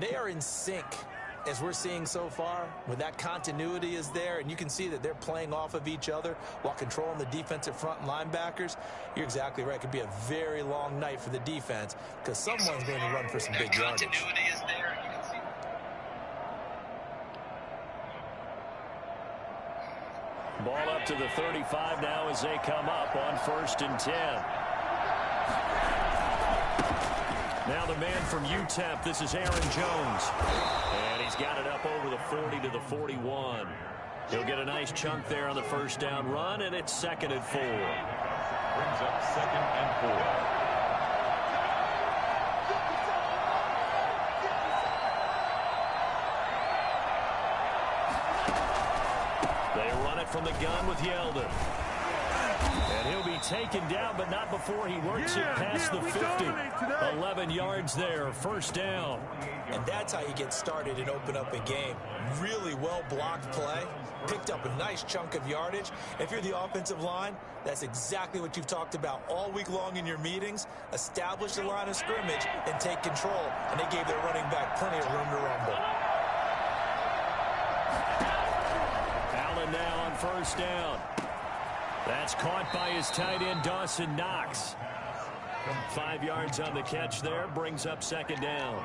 they are in sync, as we're seeing so far, when that continuity is there, and you can see that they're playing off of each other while controlling the defensive front and linebackers. You're exactly right. It could be a very long night for the defense because someone's going to run for some big yardage. Continuity is there. You can see. Ball up to the 35 now as they come up on 1st and 10. Now the man from UTEP, this is Aaron Jones. And he's got it up over the 40 to the 41. He'll get a nice chunk there on the first down run, and it's 2nd and 4. Brings up 2nd and 4. From the gun with Yeldon. And he'll be taken down, but not before he works it past the 50. 11 yards there, 1st down. And that's how you get started and open up a game. Really well-blocked play. Picked up a nice chunk of yardage. If you're the offensive line, that's exactly what you've talked about all week long in your meetings. Establish the line of scrimmage and take control. And they gave their running back plenty of room to rumble. Now on 1st down. That's caught by his tight end, Dawson Knox. 5 yards on the catch there, brings up 2nd down.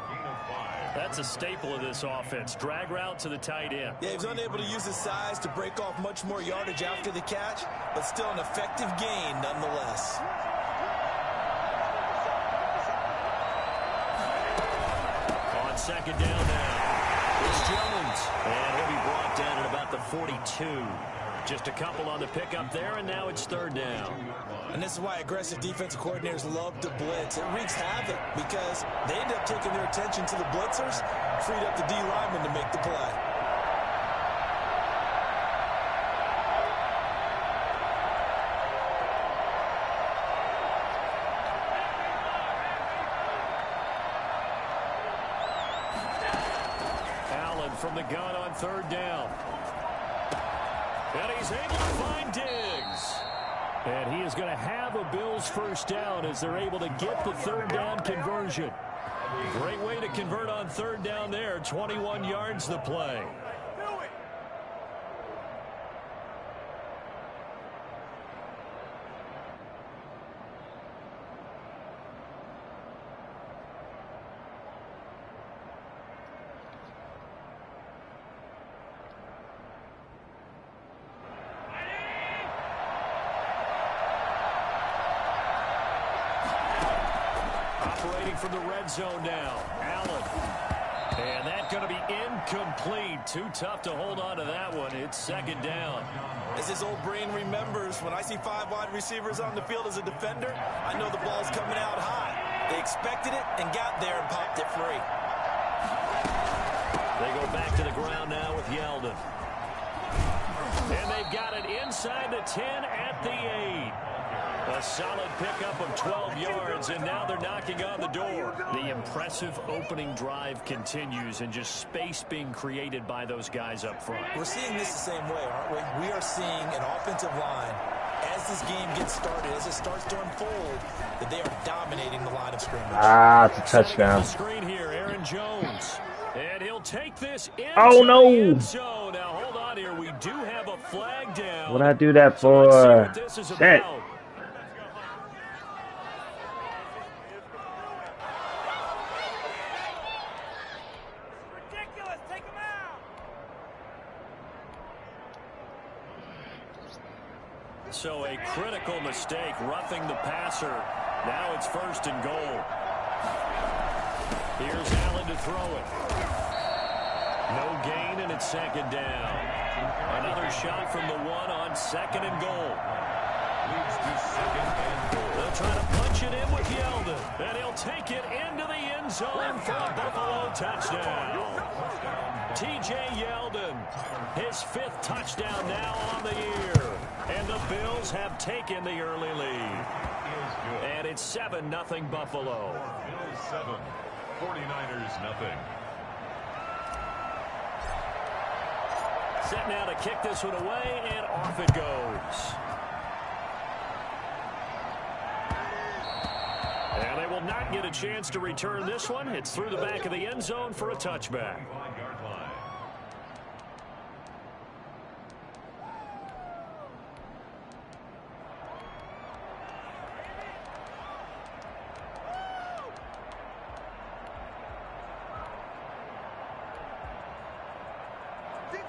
That's a staple of this offense. Drag route to the tight end. Yeah, he was unable to use his size to break off much more yardage after the catch, but still an effective gain nonetheless. On 2nd down now. It's Jones. And he'll be brought down at about the 42. Just a couple on the pickup there, and now it's 3rd down. And this is why aggressive defensive coordinators love to blitz. It wreaks havoc because they end up taking their attention to the blitzers, freed up the D lineman to make the play. From the gun on 3rd down. And he's able to find Diggs. And he is going to have a Bills 1st down as they're able to get the 3rd down conversion. Great way to convert on 3rd down there. 21 yards the play. From the red zone now, Allen. And that's going to be incomplete. Too tough to hold on to that one. It's 2nd down. As his old brain remembers, when I see 5 wide receivers on the field as a defender, I know the ball's coming out high. They expected it and got there and popped it free. They go back to the ground now with Yeldon. And they've got it inside the 10 at the 8. A solid pickup of 12 yards, and now they're knocking on the door. The impressive opening drive continues, and just space being created by those guys up front. We're seeing this the same way, aren't we? We are seeing an offensive line, as this game gets started, as it starts to unfold, that they are dominating the line of scrimmage. It's a touchdown. Screen here, Aaron Jones. And he'll take this into no. the end zone. Now, hold on here. We do have a flag down. What'd I do that for? Shit. So a critical mistake, roughing the passer. Now it's 1st and goal. Here's Allen to throw it. No gain, and it's 2nd down. Another shot from the 1 on 2nd and goal. Leads to 2nd and goal. They'll try to punch it in with Yeldon. And he'll take it into the end zone for a Buffalo touchdown. T.J. Yeldon, his 5th touchdown now on the year. And the Bills have taken the early lead. And it's 7-0 Buffalo. Bills 7, 49ers nothing. Set now to kick this one away, and off it goes. And they will not get a chance to return this one. It's through the back of the end zone for a touchback.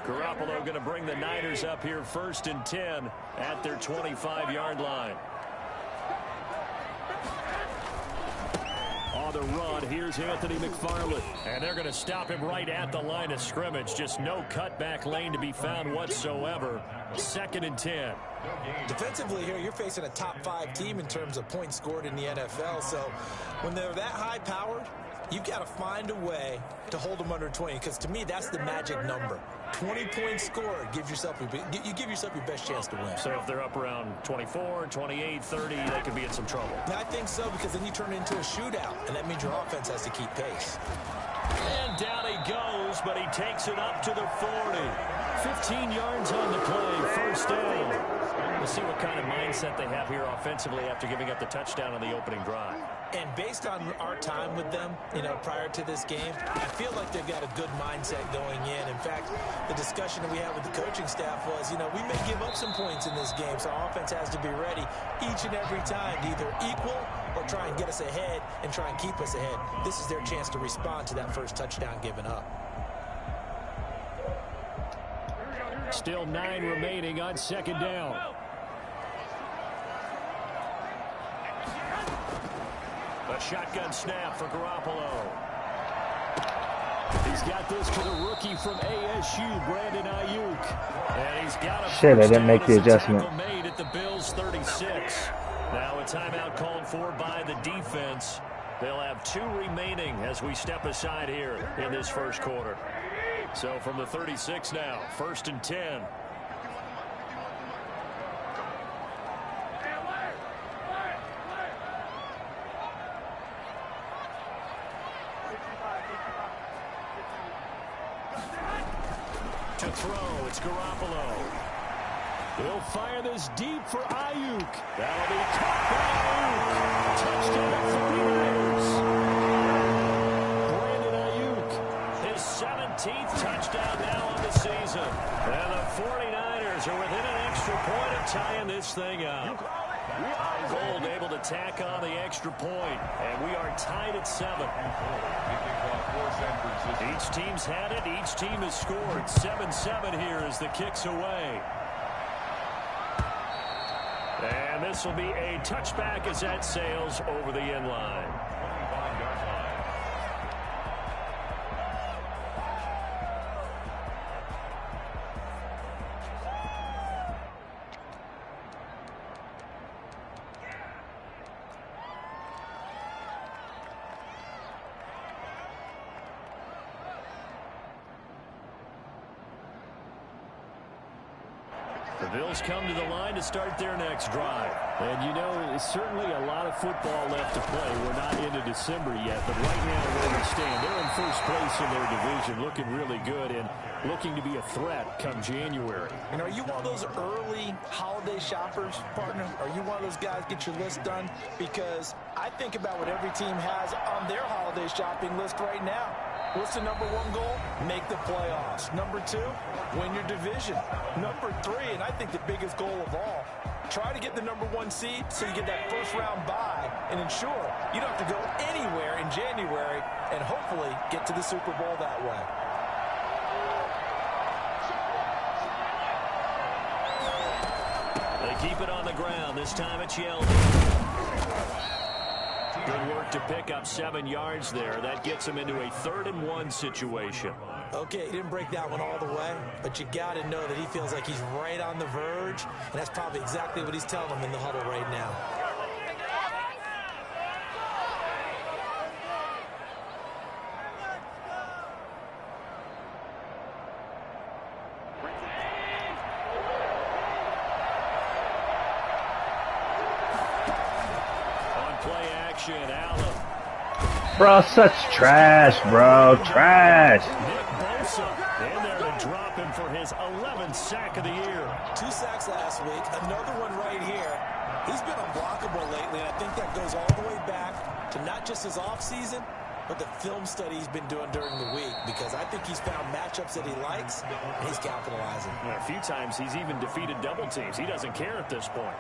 Garoppolo going to bring the Niners up here 1st and 10 at their 25-yard line. On the run, here's Anthony McFarland. And they're going to stop him right at the line of scrimmage. Just no cutback lane to be found whatsoever. 2nd and 10. Defensively here, you're facing a top 5 team in terms of points scored in the NFL. So when they're that high-powered, you've got to find a way to hold them under 20, because to me, that's the magic number. 20 points scored, you give yourself your best chance to win. So if they're up around 24, 28, 30, they could be in some trouble. I think so, because then you turn it into a shootout, and that means your offense has to keep pace. And down he goes, but he takes it up to the 40. 15 yards on the play, 1st down. We'll see what kind of mindset they have here offensively after giving up the touchdown on the opening drive. And based on our time with them, prior to this game, I feel like they've got a good mindset going in. In fact, the discussion that we had with the coaching staff was, we may give up some points in this game, so our offense has to be ready each and every time to either equal or try and get us ahead and try and keep us ahead. This is their chance to respond to that first touchdown given up. Still 9 remaining on 2nd down. A shotgun snap for Garoppolo. He's got this to the rookie from ASU, Brandon Ayuk. And he's got a shit, I didn't make the adjustment. Made at the Bills 36. Now a timeout called for by the defense. They'll have 2 remaining as we step aside here in this first quarter. So from the 36 now, 1st and 10. To throw, it's Garoppolo. He'll fire this deep for Ayuk. That'll be caught by Ayuk. Touchdown 49ers. Brandon Ayuk, his 17th touchdown now on the season. And the 49ers are within an extra point of tying this thing up. Gold able to tack on the extra point, and we are tied at 7. Each team's had it. Each team has scored. 7-7 here as the kick's away. And this will be a touchback as that sails over the end line. The Bills come to the line to start their next drive. And there's certainly a lot of football left to play. We're not into December yet, but right now where we stand, they're in first place in their division, looking really good and looking to be a threat come January. And are you one of those early holiday shoppers, partner? Are you one of those guys get your list done? Because I think about what every team has on their holiday shopping list right now. What's the number 1 goal? Make the playoffs. Number 2, win your division. Number 3, and I think the biggest goal of all, try to get the number 1 seed so you get that first-round bye and ensure you don't have to go anywhere in January and hopefully get to the Super Bowl that way. They keep it on the ground. This time it's Yeldon. Good work to pick up 7 yards there. That gets him into a 3rd and 1 situation. Okay, he didn't break that one all the way, but you got to know that he feels like he's right on the verge, and that's probably exactly what he's telling them in the huddle right now. Allen. Bro, such trash, bro. Trash. Nick Bosa in there to drop him for his 11th sack of the year. 2 sacks last week, another one right here. He's been unblockable lately, and I think that goes all the way back to not just his offseason, but the film study he's been doing during the week, because I think he's found matchups that he likes, and he's capitalizing. A few times he's even defeated double teams. He doesn't care at this point.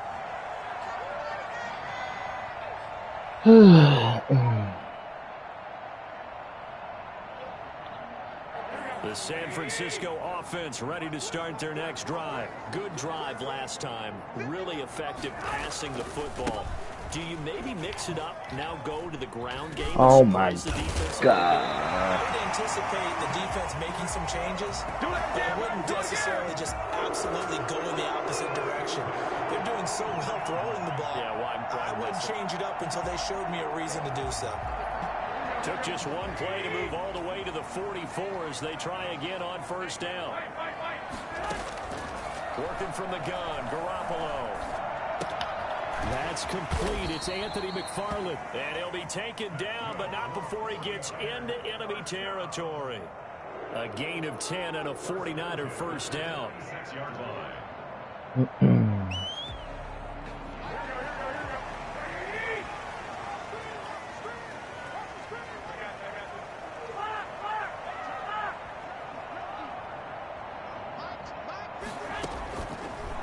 The San Francisco offense ready to start their next drive. Good drive last time. Really effective passing the football. Do you maybe mix it up, now go to the ground game? Oh my God. I would anticipate the defense making some changes, but I wouldn't necessarily just absolutely go in the opposite direction. They're doing so well throwing the ball. Yeah, why I wouldn't change it up until they showed me a reason to do so. Took just one play to move all the way to the 44 as they try again on first down. Working from the gun, Garoppolo. That's complete. It's Anthony McFarland. And he'll be taken down, but not before he gets into enemy territory. A gain of 10 and a 49er first down. 6-yard line.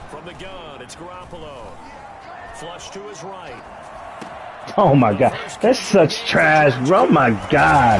From the gun, it's Garoppolo. Flush to his right. Oh my God. That's such trash, bro. Oh my God.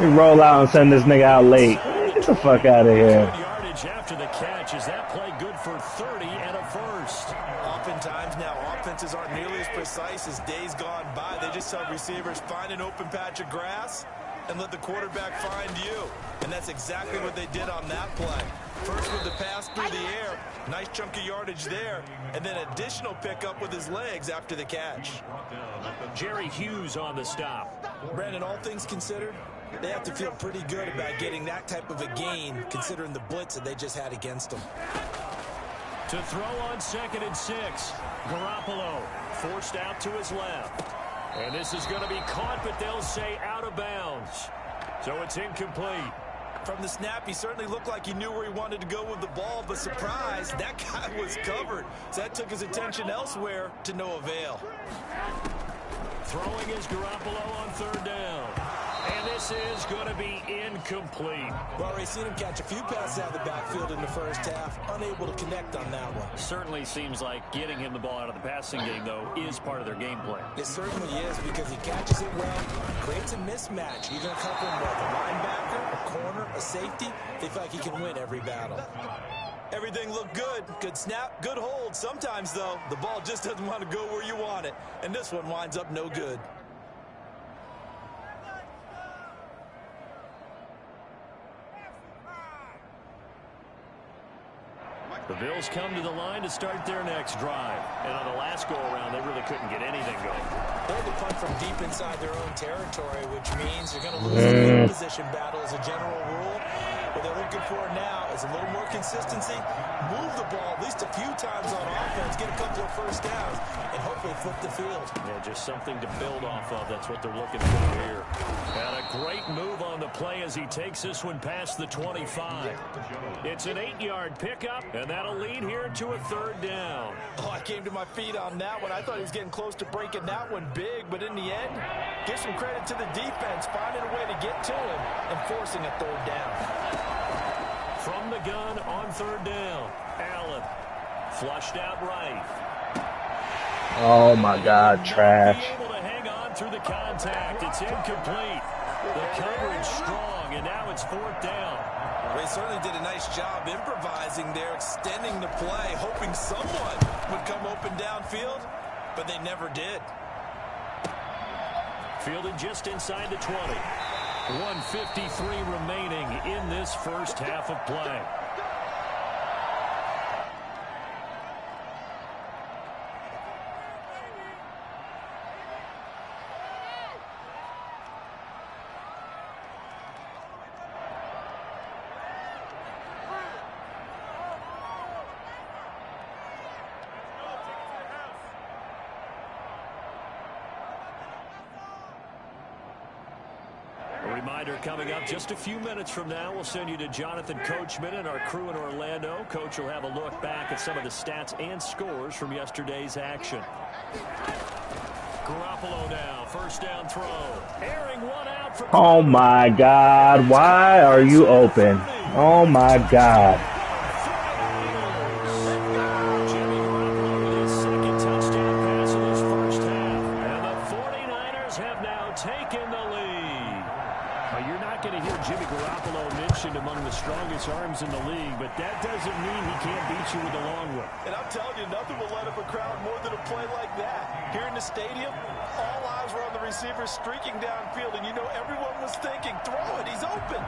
We roll out and send this nigga out late. Get the fuck out of here. Good yardage after the catch. Is that play good for 30 and a first? Oftentimes now, offenses aren't nearly as precise as days gone by. They just tell receivers, find an open patch of grass and let the quarterback find you. And that's exactly what they did on that play. First with the pass through the air, nice chunk of yardage there, and then additional pickup with his legs after the catch. Jerry Hughes on the stop. Brandon, all things considered, they have to feel pretty good about getting that type of a gain, considering the blitz that they just had against them. To throw on 2nd and 6. Garoppolo forced out to his left. And this is going to be caught, but they'll say out of bounds. So it's incomplete. From the snap, he certainly looked like he knew where he wanted to go with the ball, but surprise, that guy was covered. So that took his attention elsewhere to no avail. Throwing is Garoppolo on 3rd down. And this is going to be incomplete. Well, already seen him catch a few passes out of the backfield in the first half. Unable to connect on that one. Certainly seems like getting him the ball out of the passing game, though, is part of their game plan. It certainly is, because he catches it well, creates a mismatch. You're going to couple him with a linebacker, a corner, a safety. They feel like he can win every battle. Everything looked good. Good snap, good hold. Sometimes, though, the ball just doesn't want to go where you want it. And this one winds up no good. The Bills come to the line to start their next drive. And on the last go-around, they really couldn't get anything going. They're to punt from deep inside their own territory, which means you're going to lose a field position battle as a general rule. What they're looking for now is a little more consistency, move the ball at least a few times on offense, get a couple of first downs, and hopefully flip the field. Yeah, just something to build off of. That's what they're looking for here. And a great move on the play as he takes this one past the 25. It's an 8-yard pickup, and that'll lead here to a 3rd down. Oh, I came to my feet on that one. I thought he was getting close to breaking that one big, but in the end, give some credit to the defense, finding a way to get to him and forcing a 3rd down. From the gun on 3rd down, Allen flushed out right. Oh my God, trash. Able to hang on through the contact. It's incomplete. The coverage strong, and now it's 4th down. They certainly did a nice job improvising there, extending the play, hoping someone would come open downfield, but they never did. Fielded just inside the 20. 1:53 remaining in this first half of play. Reminder coming up just a few minutes from now. We'll send you to Jonathan Coachman and our crew in Orlando. Coach will have a look back at some of the stats and scores from yesterday's action. Garoppolo now, first down throw. Airing one out for Oh my God, why are you open? Oh my God. Jimmy Garoppolo with his second touchdown pass of this first half. And the 49ers have now taken the lead. Well, you're not going to hear Jimmy Garoppolo mentioned among the strongest arms in the league, but that doesn't mean he can't beat you with a long one. And I'm telling you, nothing will light up a crowd more than a play like that. Here in the stadium, all eyes were on the receiver streaking downfield, and you know everyone was thinking, throw it, he's open.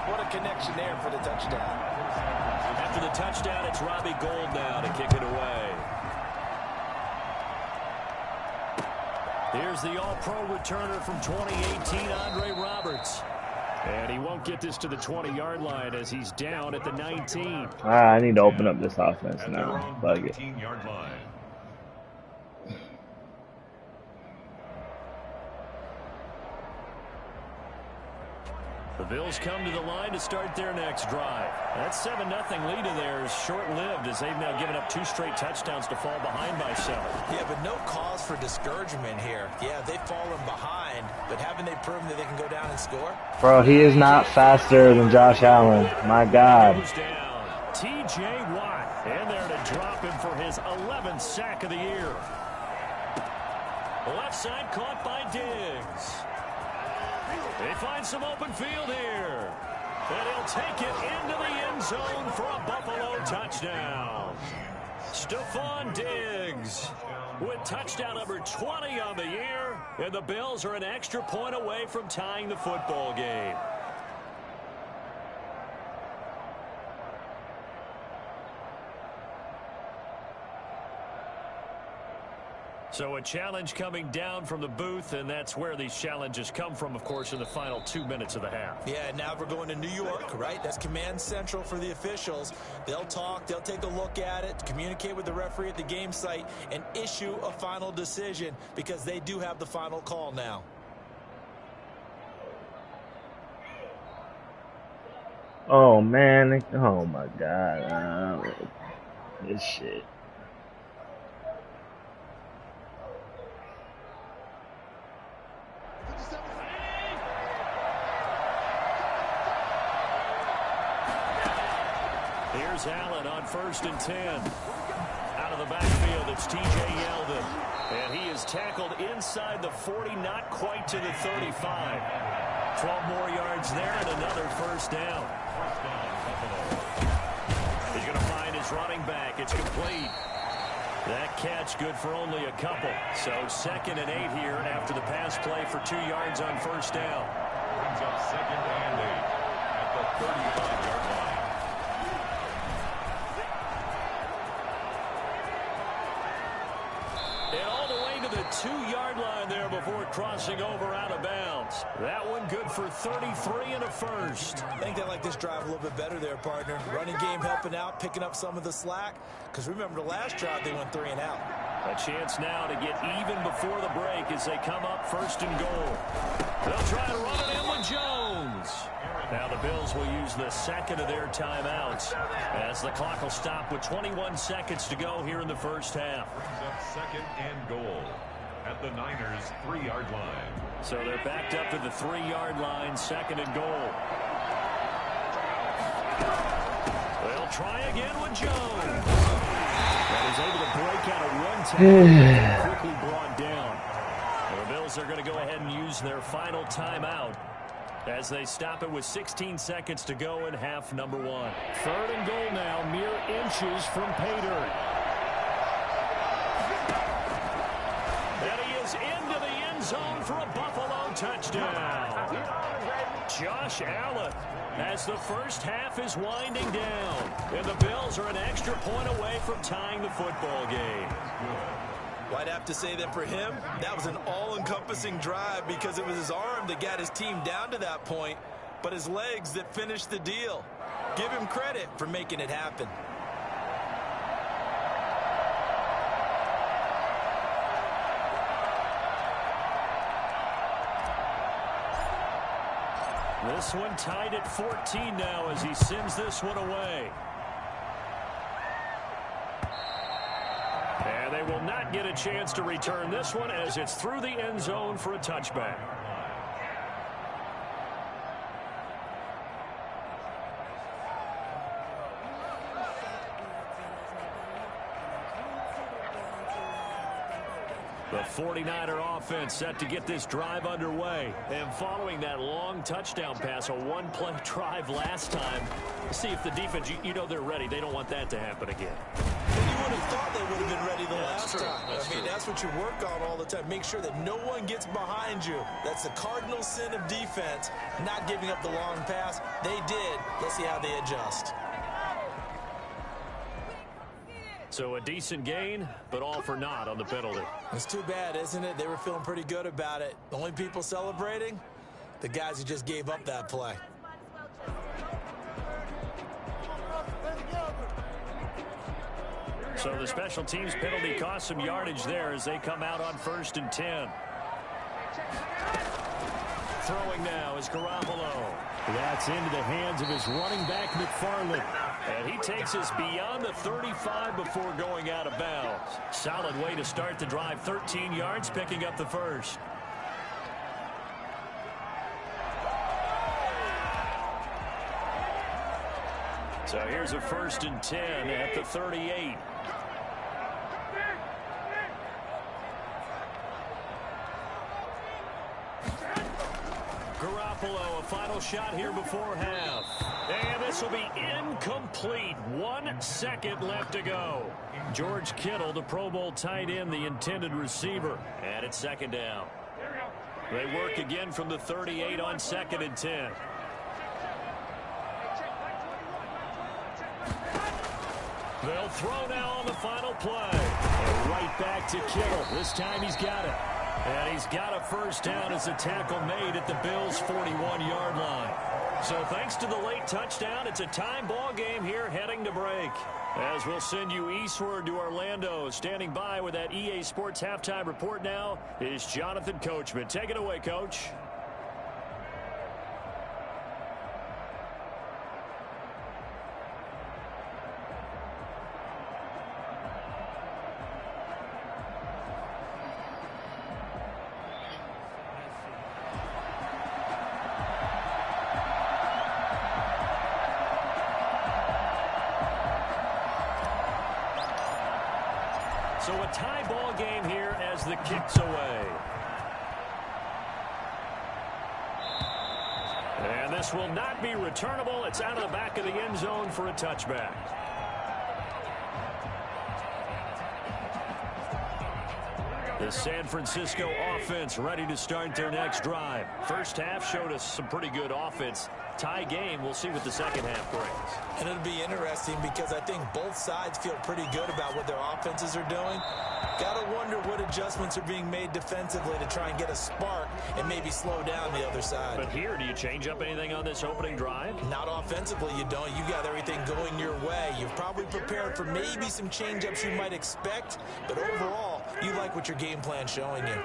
What a connection there for the touchdown. After the touchdown, it's Robbie Gould now to kick it away. Here's the all-pro returner from 2018, Andre Roberts. And he won't get this to the 20-yard line as he's down at the 19. I need to open up this offense now. Bug it. 19-yard line. The Bills come to the line to start their next drive. That 7-0 lead of theirs short-lived as they've now given up 2 straight touchdowns to fall behind by 7. Yeah, but no cause for discouragement here. Yeah, they've fallen behind, but haven't they proven that they can go down and score? Bro, he is not faster than Josh Allen. My God. T.J. Watt in there to drop him for his 11th sack of the year. Left side caught by Diggs. They find some open field here. And he'll take it into the end zone for a Buffalo touchdown. Stephon Diggs with touchdown number 20 on the year. And the Bills are an extra point away from tying the football game. So a challenge coming down from the booth, and that's where these challenges come from, of course, in the final 2 minutes of the half. Yeah, now we're going to New York, right? That's command central for the officials. They'll talk, they'll take a look at it, communicate with the referee at the game site, and issue a final decision because they do have the final call now. Oh, man. Oh, my God. This shit. Here's Allen on 1st and 10. Out of the backfield, it's T.J. Yeldon. And he is tackled inside the 40, not quite to the 35. 12 more yards there and another first down. He's going to find his running back. It's complete. That catch good for only a couple. So 2nd and 8 here after the pass play for 2 yards on first down. Brings up 2nd and 8 at the 35-yard line. And all the way to the 2-yard line there before crossing over out of bounds. That one good for 33 and a first. I think they like this drive a little bit better there, partner. Running game helping out, picking up some of the slack. Because remember, the last drive they went 3 and out. A chance now to get even before the break as they come up 1st and goal. They'll try to run it in with Jones. Now the Bills will use the 2nd of their timeouts as the clock will stop with 21 seconds to go here in the first half. Brings up 2nd and goal at the Niners' 3-yard line. So they're backed up to the 3-yard line, 2nd and goal. They'll try again with Jones. That is able to break out a run tackle, quickly brought down. The Bills are going to go ahead and use their final timeout as they stop it with 16 seconds to go in half number 1. 3rd and goal now, mere inches from pay dirt. And he is into the end zone for a Buffalo touchdown. Josh Allen as the first half is winding down. And the Bills are an extra point away from tying the football game. Well, I'd have to say that for him, that was an all-encompassing drive because it was his arm that got his team down to that point, but his legs that finished the deal. Give him credit for making it happen. This one tied at 14 now as he sends this one away. And And they will not get a chance to return this one as it's through the end zone for a touchback. The 49er offense set to get this drive underway. And following that long touchdown pass, a one-play drive last time, see if the defense, you know they're ready. They don't want that to happen again. And you would have thought they would have been ready the last time. I mean, that's what you work on all the time. Make sure that no one gets behind you. That's the cardinal sin of defense, not giving up the long pass. They did. Let's see how they adjust. So a decent gain, but all for naught on the penalty. It's too bad, isn't it? They were feeling pretty good about it. The only people celebrating, the guys who just gave up that play. So the special teams penalty cost some yardage there as they come out on 1st and 10. Throwing now is Garoppolo. That's into the hands of his running back, McFarland. And he takes us beyond the 35 before going out of bounds. Solid way to start the drive. 13 yards, picking up the first. So here's a 1st and 10 at the 38. Garoppolo, a final shot here before half. And this will be incomplete. 1 second left to go. George Kittle, the Pro Bowl tight end, the intended receiver. And it's 2nd down. They work again from the 38 on 2nd and 10. They'll throw now on the final play. And right back to Kittle. This time he's got it. And he's got a 1st down as the tackle made at the Bills' 41-yard line. So thanks to the late touchdown, it's a time ball game here heading to break. As we'll send you eastward to Orlando. Standing by with that EA Sports halftime report now is Jonathan Coachman. Take it away, Coach. So a tie ball game here as the kick's away. And this will not be returnable. It's out of the back of the end zone for a touchback. The San Francisco offense ready to start their next drive. First half showed us some pretty good offense. Tie game, we'll see what the second half brings. And it'll be interesting because I think both sides feel pretty good about what their offenses are doing. Got to wonder what adjustments are being made defensively to try and get a spark and maybe slow down the other side. But here, do you change up anything on this opening drive? Not offensively, you don't. You got everything going your way. You've probably prepared for maybe some change-ups you might expect, but overall, you like what your game plan's showing you.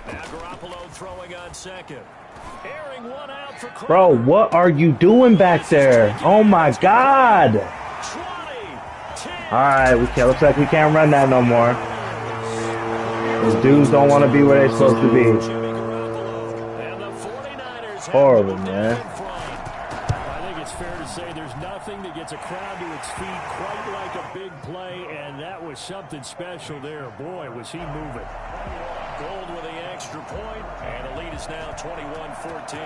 Now Garoppolo throwing on 2nd. Airing one out for Kroger. Bro, what are you doing back there? Oh my God! 20, 10. Alright, looks like we can't run that no more. Those dudes don't want to be where they're supposed to be. And the 49ers Horrible, man. I think it's fair to say there's nothing that gets a crowd to its feet quite like a big play, and that was something special there. Boy, was he moving. Gold with the extra point, and the lead is now 21-14.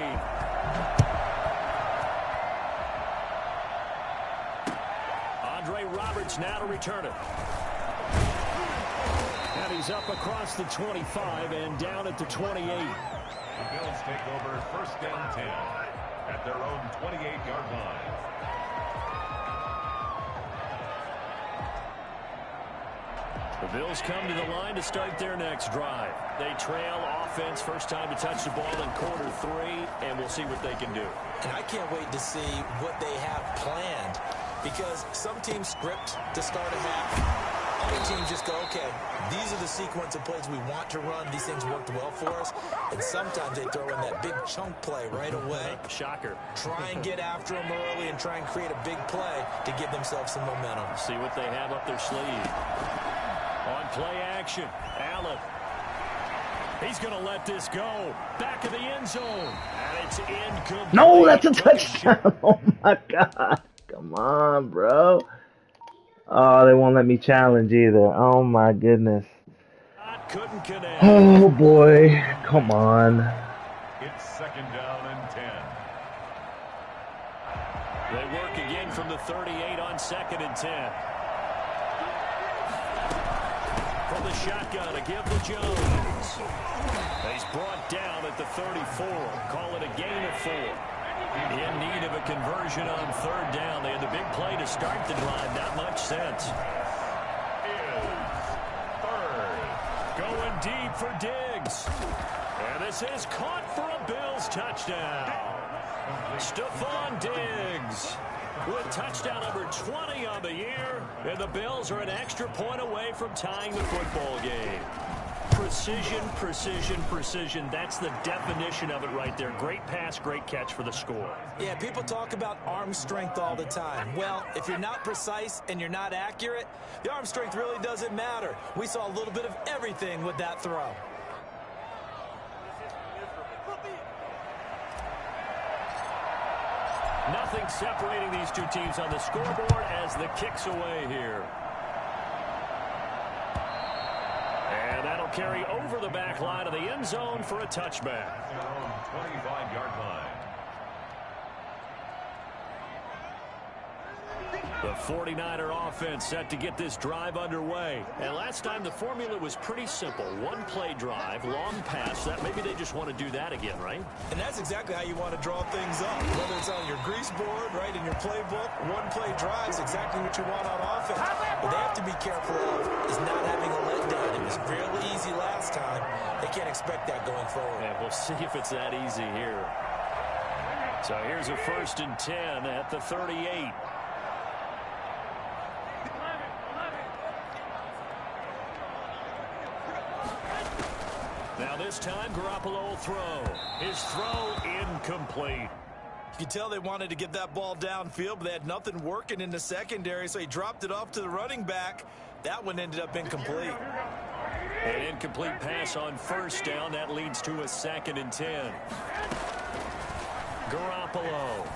Andre Roberts now to return it. And he's up across the 25 and down at the 28. The Bills take over 1st and 10 at their own 28-yard line. The Bills come to the line to start their next drive. They trail offense, first time to touch the ball in Q3, and we'll see what they can do. And I can't wait to see what they have planned, because some teams script to start a half. Other teams just go, okay, these are the sequence of plays we want to run. These things worked well for us. And sometimes they throw in that big chunk play right away. Shocker. Try and get after them early and try and create a big play to give themselves some momentum. See what they have up their sleeve. On play action, Allen. He's going to let this go. Back of the end zone. And it's incomplete. No, that's a touchdown. Oh, my God. Come on, bro. Oh, they won't let me challenge either. Oh, my goodness. Couldn't connect. Oh, boy. Come on. It's 2nd down and 10. They work again from the 38 on 2nd and 10. From the shotgun, a give to Jones. He's brought down at the 34. Call it a gain of 4. In need of a conversion on 3rd down. They had the big play to start the drive. Not much sense. Is 3rd. Going deep for Diggs. And this is caught for a Bills touchdown. Stephon Diggs with touchdown number 20 on the year. And the Bills are an extra point away from tying the football game. Precision, precision, precision. That's the definition of it right there. Great pass, great catch for the score. Yeah, people talk about arm strength all the time. Well, if you're not precise and you're not accurate, the arm strength really doesn't matter. We saw a little bit of everything with that throw. Nothing separating these two teams on the scoreboard as the kick's away here. And that'll carry over the back line of the end zone for a touchback. 25-yard line. The 49er offense set to get this drive underway. And last time the formula was pretty simple. One-play drive, long pass. That maybe they just want to do that again, right? And that's exactly how you want to draw things up. Whether it's on your grease board, right, in your playbook, one-play drive is exactly what you want on offense. What they have to be careful of is not having a letdown. It was real easy last time. They can't expect that going forward. And we'll see if it's that easy here. So here's a 1st and 10 at the 38. Now this time, Garoppolo will throw. His throw incomplete. You could tell they wanted to get that ball downfield, but they had nothing working in the secondary, so he dropped it off to the running back. That one ended up incomplete. An incomplete pass on 1st down. That leads to a 2nd and 10. Garoppolo.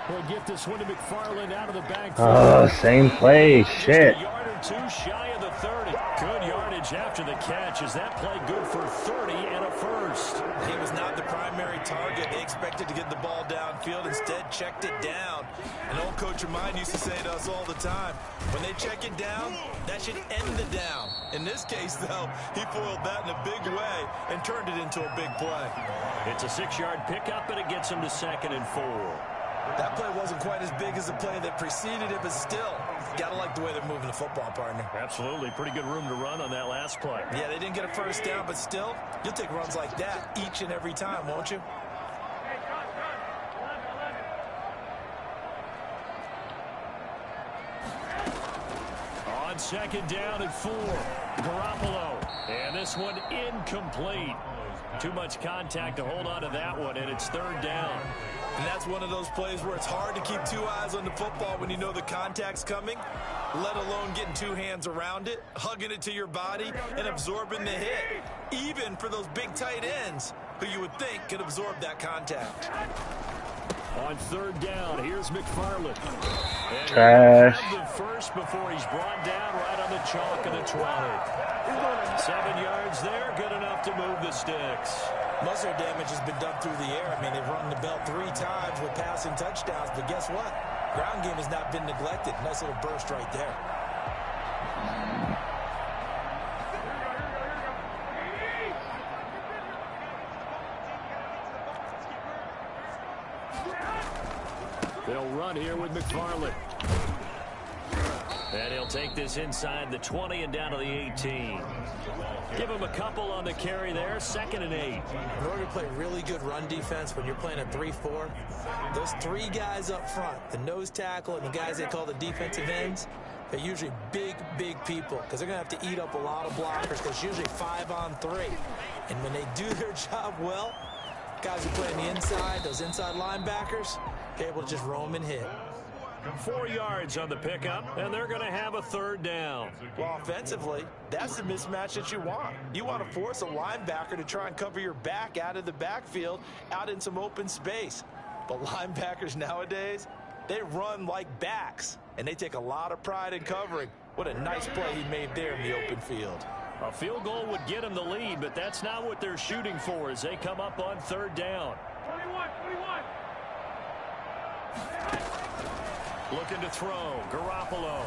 He'll get this one to McFarland out of the backfield. Oh, same play. Shit. Just a yard or two shy of the 30. Good yardage after the catch. Is that play good for 30 and a 1st? He was not the primary target. They expected to get the ball downfield. Instead, checked it down. An old coach of mine used to say to us all the time, when they check it down, that should end the down. In this case, though, he foiled that in a big way and turned it into a big play. It's a 6-yard pickup, and it gets him to 2nd and 4. That play wasn't quite as big as the play that preceded it, but still, gotta like the way they're moving the football, partner. Absolutely. Pretty good room to run on that last play. Yeah, they didn't get a 1st down, but still, you'll take runs like that each and every time, won't you? On 2nd down and 4, Garoppolo. And this one incomplete. Too much contact to hold on to that one, and it's 3rd down. And that's one of those plays where it's hard to keep 2 eyes on the football when you know the contact's coming, let alone getting 2 hands around it, hugging it to your body, and absorbing the hit. Even for those big tight ends who you would think could absorb that contact. On 3rd down, here's McFarland. And Trash. he'll have the 1st before he's brought down right on the chalk of the 20. 7 yards there, good enough to move the sticks. Most of their damage has been done through the air. I mean, they've rung the bell 3 times with passing touchdowns, but guess what? Ground game has not been neglected. Nice little burst right there. They'll run here with McFarland. And he'll take this inside the 20 and down to the 18. Give him a couple on the carry there, 2nd and 8. In order to play really good run defense when you're playing a 3-4, those 3 guys up front, the nose tackle and the guys they call the defensive ends, They're usually big, big people because they're going to have to eat up a lot of blockers because usually 5-on-3. And when they do their job well, guys who play on the inside, those inside linebackers, they're able to just roam and hit. 4 yards on the pickup, and they're going to have a third down. Well, offensively, that's the mismatch that you want. You want to force a linebacker to try and cover your back out of the backfield, out in some open space. But linebackers nowadays, they run like backs, and they take a lot of pride in covering. What a nice play he made there in the open field. A field goal would get them the lead, but that's not what they're shooting for as they come up on third down. 21. Looking to throw, Garoppolo.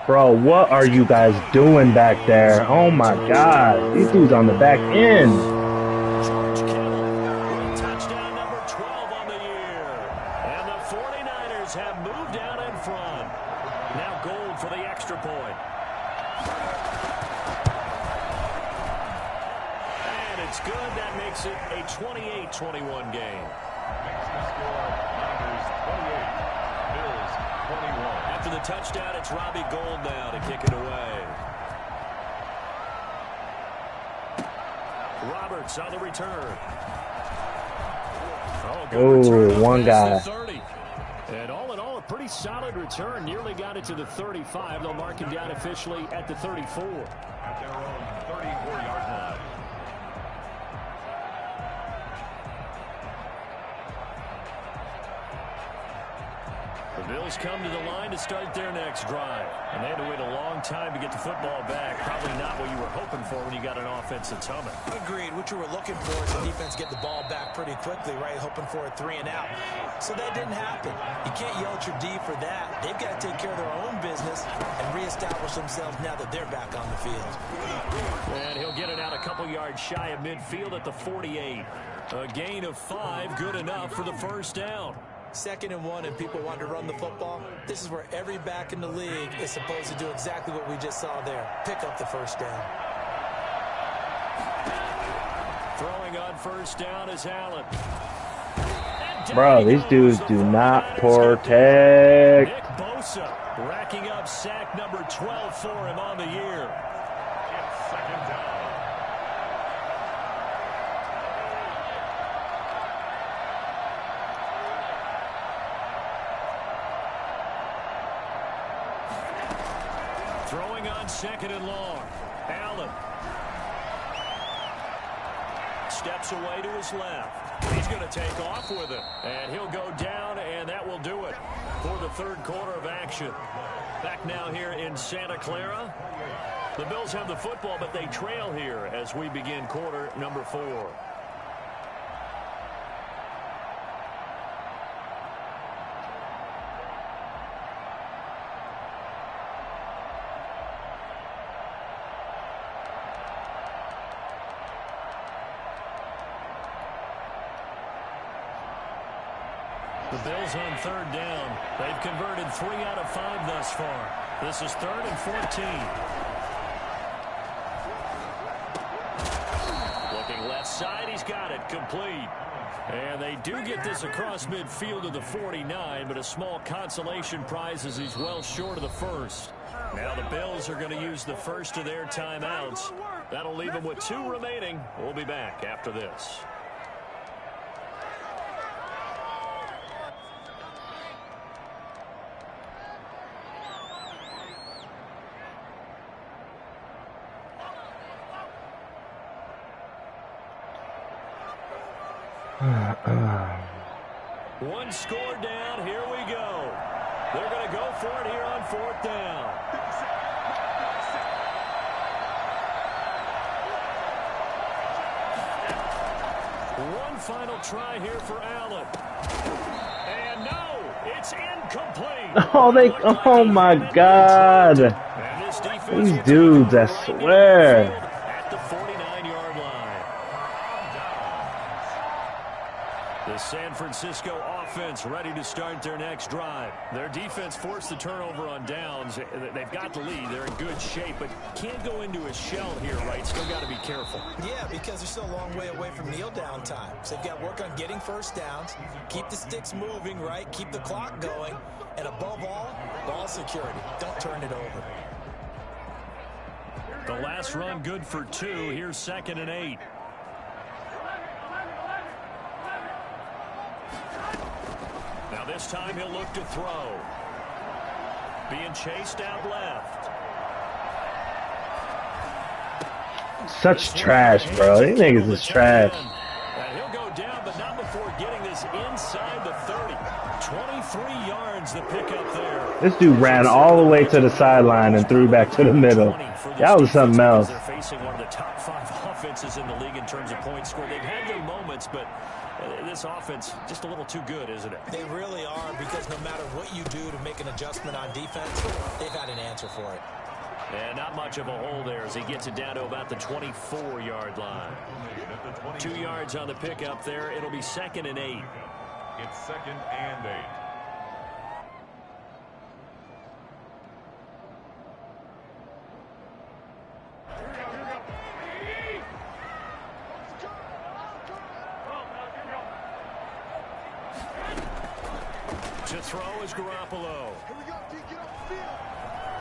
Bro, what are you guys doing back there? Oh my God, these dudes on the back end. George Kittle with touchdown number 12 on the year. And the 49ers have moved out in front. Now Gold for the extra point. And it's good. That makes it a 28-21 game. Makes the score Niners 28. Bills 21. After the touchdown, it's Robbie Gould now to kick it away. Roberts on the return. Good return one guy. 30. And all in all, a pretty solid return. Nearly got it to the 35. They'll mark him down officially at the 34. At their own 34-yard line. The Bills come to the line to start their next drive. And they had to wait a long time to get the football back. Probably not what you were hoping for when you got an offense that's humming. Agreed. What you were looking for is the defense get the ball back pretty quickly, right? Hoping for a 3-and-out. So that didn't happen. You can't yell at your D for that. They've got to take care of their own business and reestablish themselves now that they're back on the field. And he'll get it out a couple yards shy of midfield at the 48. A gain of 5, good enough for the first down. 2nd and 1 and people want to run the football. This is where every back in the league is supposed to do exactly what we just saw there. Pick up the first down. Throwing on first down is Allen. Bro, these dudes do not protect. Nick Bosa racking up sack number 12 for him on the year. It's 2nd down. Throwing on 2nd and long. Allen steps away to his left. He's going to take off with it. And he'll go down, and that will do it for the third quarter of action. Back now here in Santa Clara. The Bills have the football, but they trail here as we begin quarter number 4. The Bills on 3rd down. They've converted 3 out of 5 thus far. This is 3rd and 14. Looking left side, he's got it, complete. And they do get this across midfield to the 49, but a small consolation prize as he's well short of the first. Now the Bills are going to use the first of their timeouts. That'll leave them with 2 remaining. We'll be back after this. One score down. Here we go. They're going to go for it here on 4th down. One final try here for Allen. And no, it's incomplete. Oh my God. These dudes, I swear. At the 49-yard line. The San Francisco offense offense ready to start their next drive. Their defense forced the turnover on downs. They've got the lead. They're in good shape, but can't go into a shell here, right? Still got to be careful. Yeah, because they're still a long way away from kneel down time. So they've got to work on getting first downs, keep the sticks moving, right? Keep the clock going, and above all, ball security. Don't turn it over. The last run good for 2. Here's 2nd and 8. Now this time he'll look to throw. Being chased out left. Such trash, bro. These niggas is trash. And he'll go down, but not before getting this inside the 30. 23 yards the pickup there. This dude ran all the way to the sideline and threw back to the middle. That was something else. They're facing one of the top 5 offenses in the league in terms of points scored. They've had their moments, but this offense just a little too good, isn't it? They really are, because no matter what you do to make an adjustment on defense, they've had an answer for it. And not much of a hole there as he gets it down to about the 24-yard line. 2 yards on the pickup there. It'll be 2nd and 8. It's 2nd and 8. To throw is Garoppolo.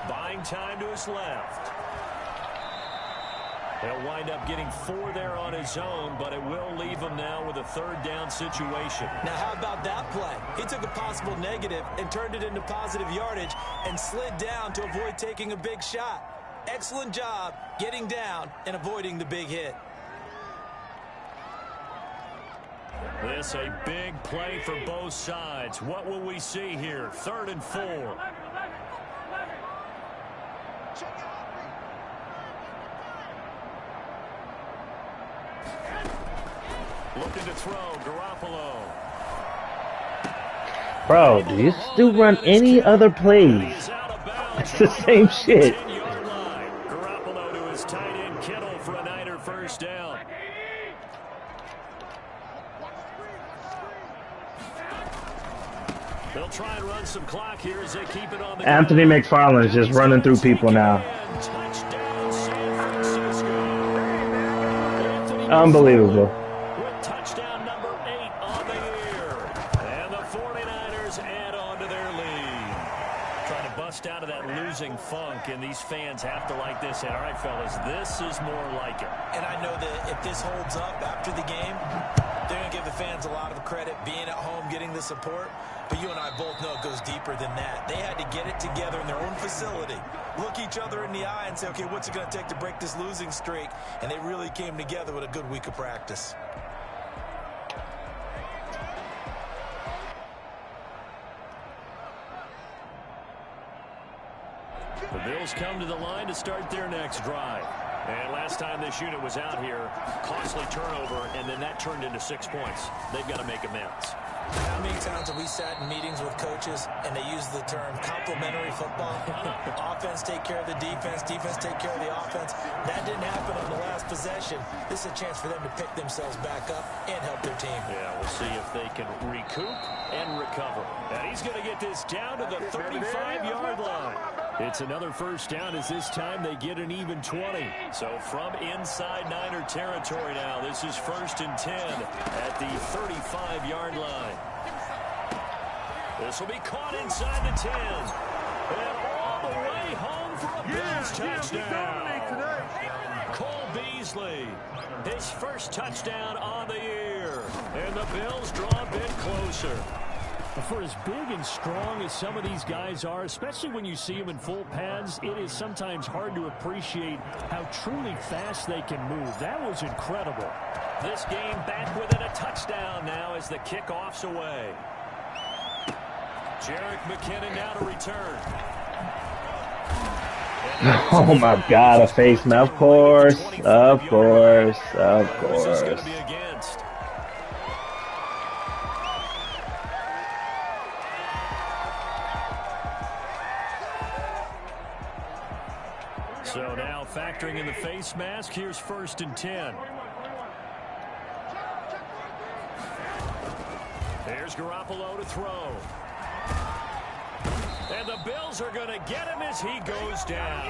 Buying time to his left. He'll wind up getting 4 there on his own, but it will leave him now with a 3rd down situation. Now, how about that play? He took a possible negative and turned it into positive yardage and slid down to avoid taking a big shot. Excellent job getting down and avoiding the big hit. This a big play for both sides. What will we see here? 3rd and 4. Looking to throw, Garoppolo. Bro, do you still run any other plays? It's the same shit. 10-yard line. Garoppolo to his tight end Kittle for a Niner first down. They'll try and run some clock here as they keep it on the Anthony McFarland's just running through people now. Touchdown, San Francisco. Unbelievable. With touchdown number 8 on the year. And the 49ers add on to their lead. Trying to bust out of that losing funk, and these fans have to like this. And all right, fellas, this is more like it. And I know that if this holds up after the game, they're going to give the fans a lot of credit being at home, getting the support. But you and I both know it goes deeper than that. They had to get it together in their own facility, look each other in the eye and say, okay, what's it going to take to break this losing streak? And they really came together with a good week of practice. The Bills come to the line to start their next drive. And last time this unit was out here, costly turnover, and then that turned into 6 points. They've got to make amends. How many times have we sat in meetings with coaches and they use the term complementary football? Offense take care of the defense, defense take care of the offense. That didn't happen on the last possession. This is a chance for them to pick themselves back up and help their team. Yeah, we'll see if they can recoup and recover. And he's going to get this down to the 35-yard line. It's another first down as this time they get an even 20. So from inside Niner territory now, this is 1st and 10 at the 35-yard line. This will be caught inside the 10. And all the way home for a Bills touchdown. Cole Beasley, his first touchdown on the year. And the Bills draw a bit closer. For as big and strong as some of these guys are, especially when you see them in full pads, it is sometimes hard to appreciate how truly fast they can move. That was incredible. This game back within a touchdown now as the kickoff's away. Jerick McKinnon now to return. Oh my God, a face mask. Of course, of course, of Who's this going course. to be against? So now factoring in the face mask, here's 1st and 10. Here's Garoppolo to throw. And the Bills are going to get him as he goes down.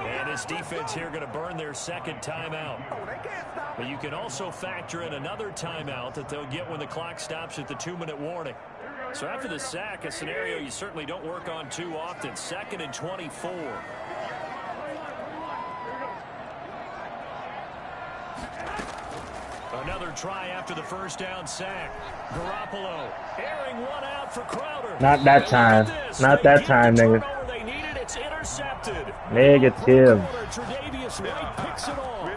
And his defense here going to burn their second timeout. But you can also factor in another timeout that they'll get when the clock stops at the 2-minute warning. So after the sack, a scenario you certainly don't work on too often. 2nd and 24. Another try after the first down sack. Garoppolo airing one out for Crowder. Not that time. Not that time, nigga. They needed, it's intercepted. Negative. Tre'Davious White picks it off.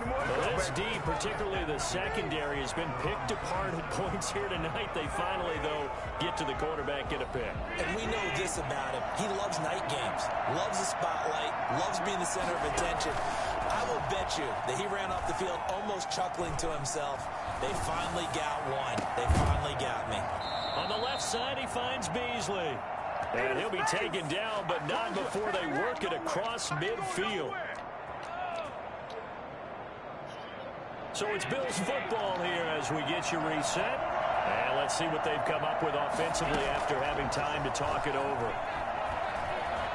This D, particularly the secondary, has been picked apart at points here tonight. They finally, though, get to the quarterback, get a pick. And we know this about him. He loves night games, loves the spotlight, loves being the center of attention. I will bet you that he ran off the field almost chuckling to himself. They finally got one. They finally got me. On the left side, he finds Beasley. And he'll be taken down, but not before they work it across midfield. So it's Bills football here as we get you reset. And let's see what they've come up with offensively after having time to talk it over.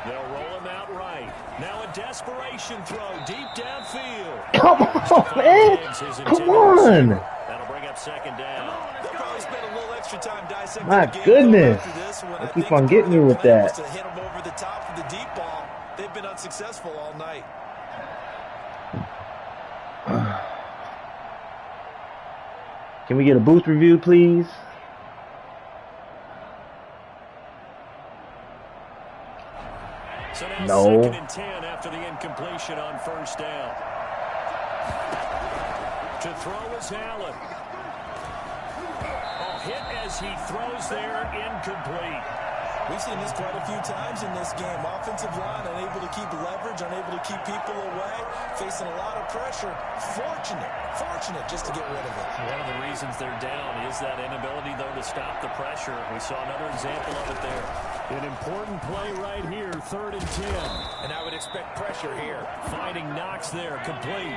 They'll roll him out right. Now a desperation throw deep downfield. Come on, man. Come on. That'll bring up second down. They'll probably spend a little extra time dissecting My the game goodness. after this one. I I keep think on getting you with plan was that. to hit him over the top of the deep ball. They've been unsuccessful all night. Can we get a booth review, please? So now No. 2nd and 10 after the incompletion on first down. To throw is Allen. A hit as he throws there, incomplete. We've seen this quite a few times in this game. Offensive line unable to keep leverage, unable to keep people away, facing a lot of pressure. Fortunate just to get rid of it. One of the reasons they're down is that inability, though, to stop the pressure. We saw another example of it there. An important play right here, 3rd and 10. And I would expect pressure here. Finding Knox there, complete.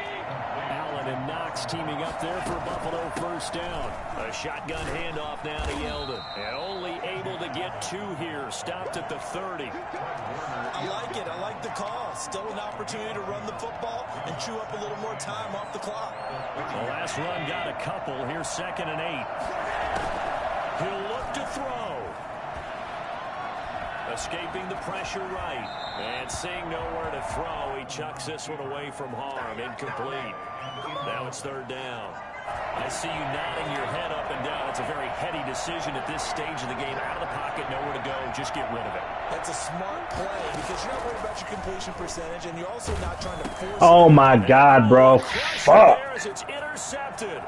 Allen and Knox teaming up there for Buffalo first down. A shotgun handoff now to Yeldon. And only able to get 2 here. Stopped at the 30. I like it. I like the call. Still an opportunity to run the football and chew up a little more time off the clock. The last run got a couple. Here's 2nd and 8. He'll look to throw. Escaping the pressure right. And seeing nowhere to throw, he chucks this one away from harm. Incomplete. Now it's 3rd down. I see you nodding your head up and down. It's a very heady decision at this stage of the game. Out of the pocket, nowhere to go. Just get rid of it. That's a smart play because you're not worried about your completion percentage, and you're also not trying to force Oh it. my God, bro. Fuck. There as it's intercepted.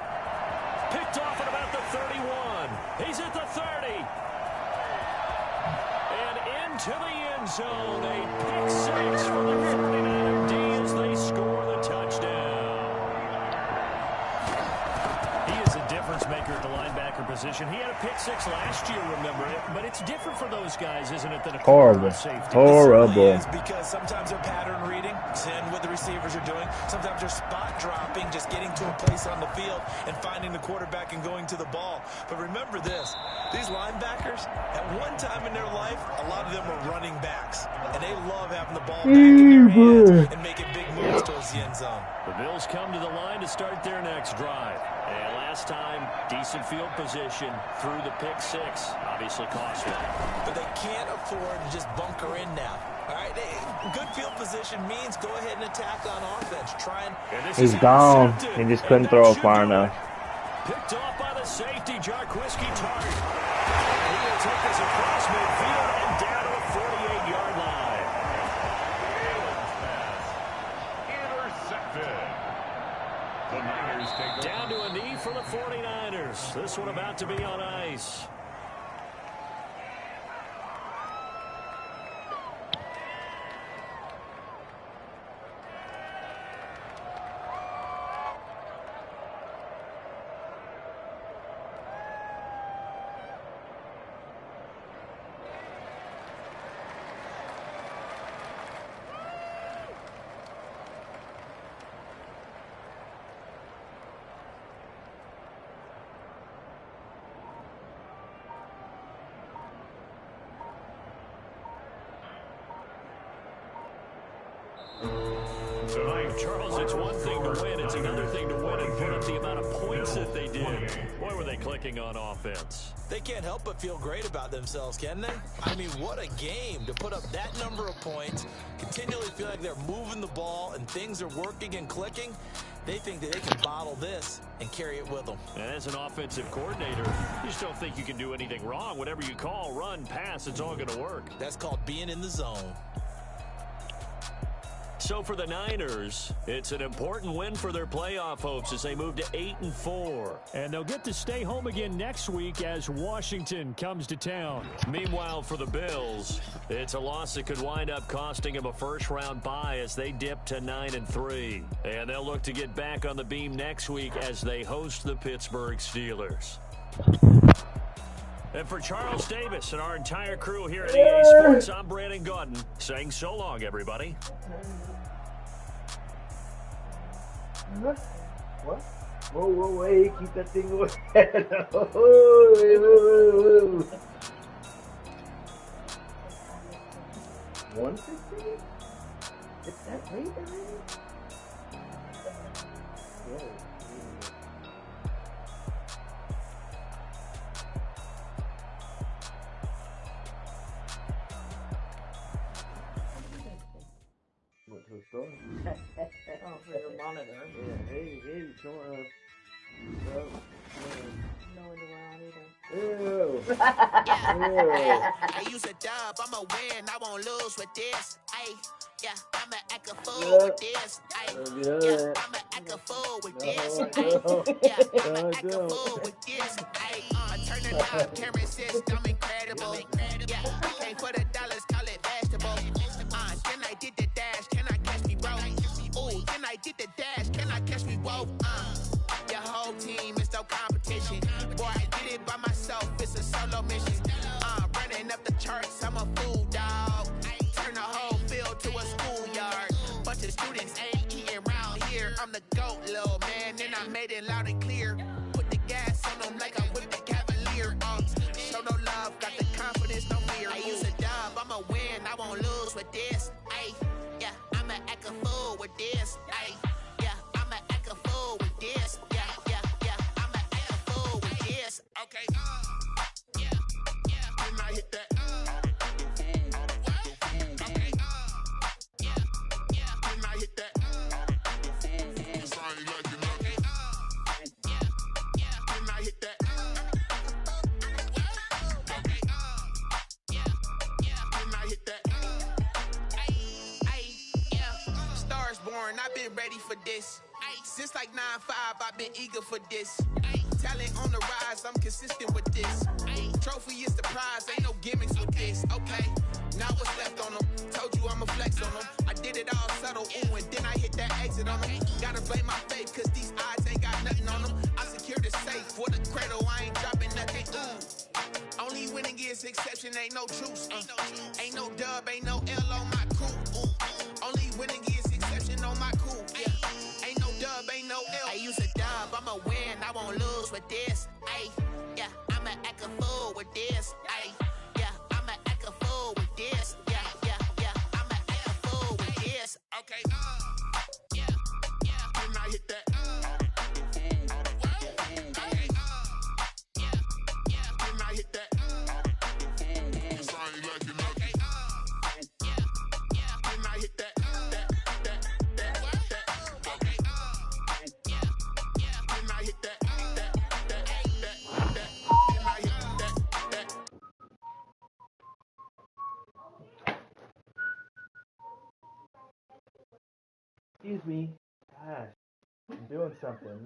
Picked off at about the 31. He's at the 30. And into the end zone. A pick 6 for the 49er D as they score the touchdown. He is a difference maker at the linebacker position. He had a pick 6 last year, remember it? But it's different for those guys, isn't it, than a Horrible. safety? Horrible. It is because sometimes they're pattern reading, seeing what the receivers are doing. Sometimes they're spot dropping, just getting to a place on the field and finding the quarterback and going to the ball. But remember this, these linebackers, at one time in their life, a lot of them were running backs. And they love having the ball back in their hands and making big moves towards the end zone. The Bills come to the line to start their next drive. And last time, decent field position through the pick 6. Obviously costly. But they can't afford to just bunker in now. All right, good field position means go ahead and attack on offense. Try and He's gone. He just couldn't throw it far enough. Picked off by the safety, Jarquiski Tartt. He will take us across midfield and down to the 48-yard line. Intercepted. The Niners take over. Down to a knee for the 49ers. This one about to be on ice. Tonight, Charles, it's one thing to win. It's another thing to win and put up the amount of points that they did. Boy, were they clicking on offense. They can't help but feel great about themselves, can they? I mean, what a game to put up that number of points, continually feel like they're moving the ball and things are working and clicking. They think that they can bottle this and carry it with them. And as an offensive coordinator, you just don't think you can do anything wrong. Whatever you call, run, pass, it's all going to work. That's called being in the zone. So for the Niners, it's an important win for their playoff hopes as they move to 8-4. And they'll get to stay home again next week as Washington comes to town. Meanwhile, for the Bills, it's a loss that could wind up costing them a first-round bye as they dip to 9-3. And they'll look to get back on the beam next week as they host the Pittsburgh Steelers. And for Charles Davis and our entire crew here at EA Sports, I'm Brandon Gaudin saying so long, everybody. What? Whoa, wait, keep that thing away. 150? It's that late already? Yeah. Went to the store. Oh, for your monitor. Yeah, hey, come on. No underwear on either. Ew. I use a dub, I'ma win, I won't lose with this. Ay, yeah, I'ma act a fool with this. Ay, yeah, I'ma act a fool with this. Ay, yeah, I'ma act a fool with this. Ay, turn it up, camera system incredible. Yeah, came for the dollars, call it vegetable. Then I did the dash, can I catch me, bro? Ooh, then I did the dash, can I catch me, whoa? Your whole team is no competition. Boy, I did it by myself, it's a solo mission. Running up the charts, I'm a fool, dog. Turn the whole field to a schoolyard. Bunch of students ain't eating round here. I'm the GOAT, little man, and I made it loud and clear. Put the gas on them like I whipped the Cavalier. Show no love, got the confidence, no fear. I use a dub, I'ma win, I won't lose with this. Ay, yeah, I'ma act a fool with this. Ay, yeah, I'ma act a fool with this. Yeah, I'ma act a fool with this. Okay, yeah, when I hit that. Okay, yeah, when I hit that. It's ain't like you know. Okay, yeah, when I hit that. Okay, yeah, when I hit that. Yeah, stars born, I've been ready for this. Since like 9-5, I've been eager for this. Talent on the rise, I'm consistent with this. Trophy is the prize, ain't no gimmicks with this. Okay, now what's left on them? Told you I'ma flex on them. I did it all subtle, ooh, and then I hit that exit on them. Gotta blame my faith, cause these odds ain't got nothing on them. I secure the safe for the cradle, I ain't dropping nothing, ooh. Only winning is exception, ain't no truce. Ain't no dub, ain't no L on my crew. Only winning is exception on my crew. Yeah. Ain't no dub, ain't no L. I use a dub, I'ma win, I won't lose with this. Ay, yeah, I'ma act a fool with this. Ay, yeah, I'ma act a fool with this. Yeah, I'ma act a fool with this. Okay, yeah, when I hit that. Okay, yeah, when I hit that. It's ain't like you know. Okay, yeah, when I hit that. Excuse me. Gosh, I'm doing something.